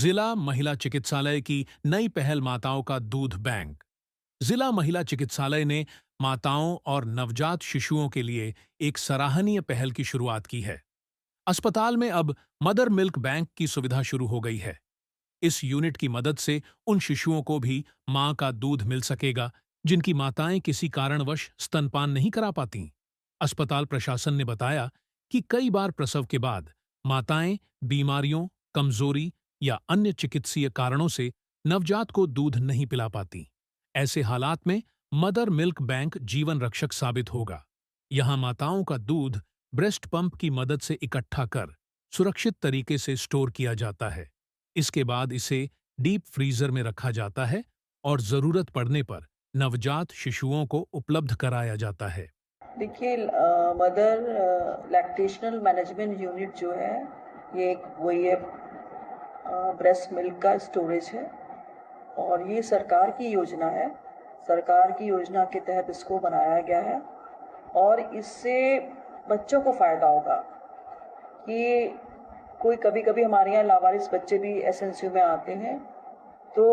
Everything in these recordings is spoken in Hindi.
जिला महिला चिकित्सालय की नई पहल माताओं का दूध बैंक। जिला महिला चिकित्सालय ने माताओं और नवजात शिशुओं के लिए एक सराहनीय पहल की शुरुआत की है। अस्पताल में अब मदर मिल्क बैंक की सुविधा शुरू हो गई है। इस यूनिट की मदद से उन शिशुओं को भी मां का दूध मिल सकेगा जिनकी माताएं किसी कारणवश स्तनपान नहीं करा पातीं। अस्पताल प्रशासन ने बताया कि कई बार प्रसव के बाद माताएं बीमारियों, कमजोरी या अन्य चिकित्सीय कारणों से नवजात को दूध नहीं पिला पाती। ऐसे हालात में मदर मिल्क बैंक जीवन रक्षक साबित होगा। यहाँ माताओं का दूध ब्रेस्ट पंप की मदद से इकट्ठा कर सुरक्षित तरीके से स्टोर किया जाता है। इसके बाद इसे डीप फ्रीजर में रखा जाता है और जरूरत पड़ने पर नवजात शिशुओं को उपलब्ध कराया जाता है। देखिए, मदर लैक्टेशनल मैनेजमेंट यूनिट जो है, ये एक वही है, ब्रेस्ट मिल्क का स्टोरेज है और ये सरकार की योजना है। सरकार की योजना के तहत इसको बनाया गया है और इससे बच्चों को फ़ायदा होगा कि कोई कभी कभी हमारे यहाँ लावारिस बच्चे भी एसएनसीयू में आते हैं, तो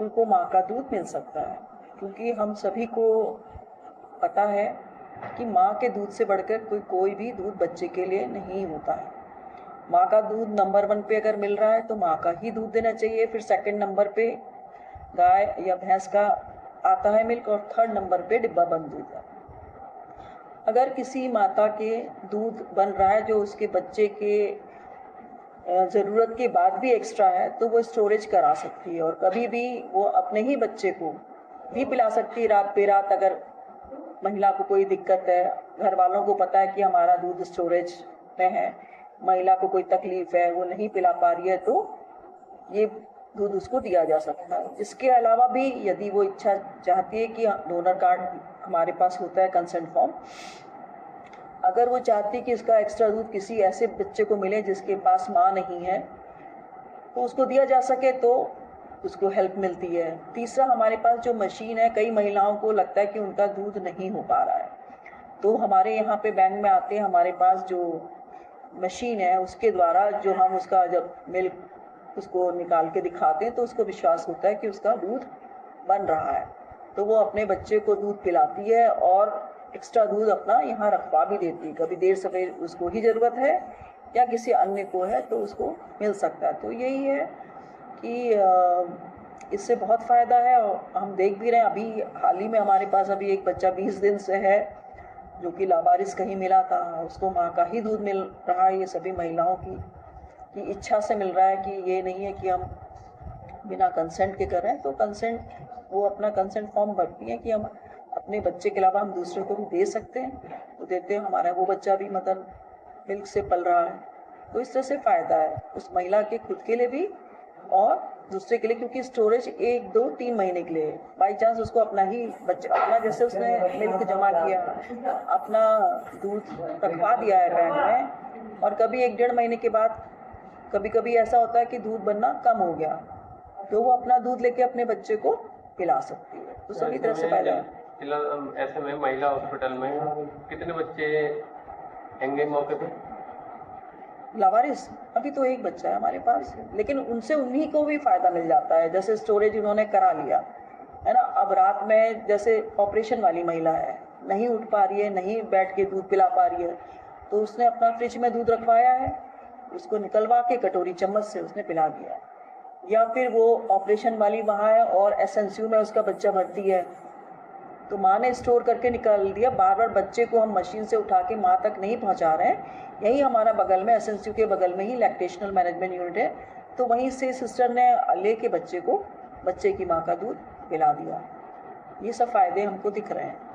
उनको माँ का दूध मिल सकता है। क्योंकि हम सभी को पता है कि माँ के दूध से बढ़कर कोई भी दूध बच्चे के लिए नहीं होता है। माँ का दूध नंबर 1 पे अगर मिल रहा है तो माँ का ही दूध देना चाहिए। फिर सेकंड नंबर पे गाय या भैंस का आता है मिल्क और थर्ड नंबर पे डिब्बा बंद दूध है। अगर किसी माता के दूध बन रहा है जो उसके बच्चे के ज़रूरत के बाद भी एक्स्ट्रा है, तो वो स्टोरेज करा सकती है और कभी भी वो अपने ही बच्चे को भी पिला सकती है। रात पे रात अगर महिला को कोई दिक्कत है, घर वालों को पता है कि हमारा दूध स्टोरेज में है, महिला को कोई तकलीफ है, वो नहीं पिला पा रही है, तो ये दूध उसको दिया जा सकता है। इसके अलावा भी यदि वो इच्छा चाहती है कि डोनर कार्ड हमारे पास होता है, कंसेंट फॉर्म, अगर वो चाहती है कि इसका एक्स्ट्रा दूध किसी ऐसे बच्चे को मिले जिसके पास माँ नहीं है तो उसको दिया जा सके, तो उसको हेल्प मिलती है। तीसरा, हमारे पास जो मशीन है, कई महिलाओं को लगता है कि उनका दूध नहीं हो पा रहा है, तो हमारे यहाँ पे बैंक में आते हैं, हमारे पास जो मशीन है उसके द्वारा जो हम उसका जब मिल्क उसको निकाल के दिखाते हैं तो उसको विश्वास होता है कि उसका दूध बन रहा है, तो वो अपने बच्चे को दूध पिलाती है और एक्स्ट्रा दूध अपना यहाँ रखवा भी देती है। कभी देर सवेर उसको ही ज़रूरत है या किसी अन्य को है तो उसको मिल सकता है। तो यही है कि इससे बहुत फ़ायदा है और हम देख भी रहे हैं। अभी हाल ही में हमारे पास अभी एक बच्चा 20 दिन से है जो कि लावारिस कहीं मिला था, उसको माँ का ही दूध मिल रहा है। ये सभी महिलाओं की इच्छा से मिल रहा है कि ये नहीं है कि हम बिना कंसेंट के कर रहे हैं। तो कंसेंट, वो अपना कंसेंट फॉर्म भरती है कि हम अपने बच्चे के अलावा हम दूसरे को भी दे सकते हैं, तो देते हैं। हमारा वो बच्चा भी मदर मिल्क से पल रहा है, तो इस तरह से फ़ायदा है उस महिला के खुद के लिए भी और दूसरे के लिए, क्योंकि स्टोरेज 1, 2, 3 महीने के लिए। बाई चांस उसको अपना ही बच्चा, अपना जैसे उसने मिल्क जमा किया, अपना दूध रखवा दिया है बैंक में, और कभी 1, 1.5 महीने के बाद कभी कभी ऐसा होता है कि दूध बनना कम हो गया, तो वो अपना दूध लेके अपने बच्चे को पिला सकती है। तो सभी तरह से फायदा है। ऐसे में महिला हॉस्पिटल में कितने बच्चे हैंगे मौके पे? लावारिस अभी तो एक बच्चा है हमारे पास, लेकिन उनसे उन्हीं को भी फ़ायदा मिल जाता है। जैसे स्टोरेज उन्होंने करा लिया है ना, अब रात में जैसे ऑपरेशन वाली महिला है, नहीं उठ पा रही है, नहीं बैठ के दूध पिला पा रही है, तो उसने अपना फ्रिज में दूध रखवाया है, उसको निकलवा के कटोरी चम्मच से उसने पिला दिया। या फिर वो ऑपरेशन वाली वहाँ है और एसएनसीयू में उसका बच्चा भर्ती है, तो माँ ने स्टोर करके निकाल दिया। बार बार बच्चे को हम मशीन से उठा के माँ तक नहीं पहुँचा रहे हैं। यही हमारा बगल में, एसएनसीयू के बगल में ही लैक्टेशनल मैनेजमेंट यूनिट है, तो वहीं से सिस्टर ने लेके बच्चे की माँ का दूध पिला दिया। ये सब फ़ायदे हमको दिख रहे हैं।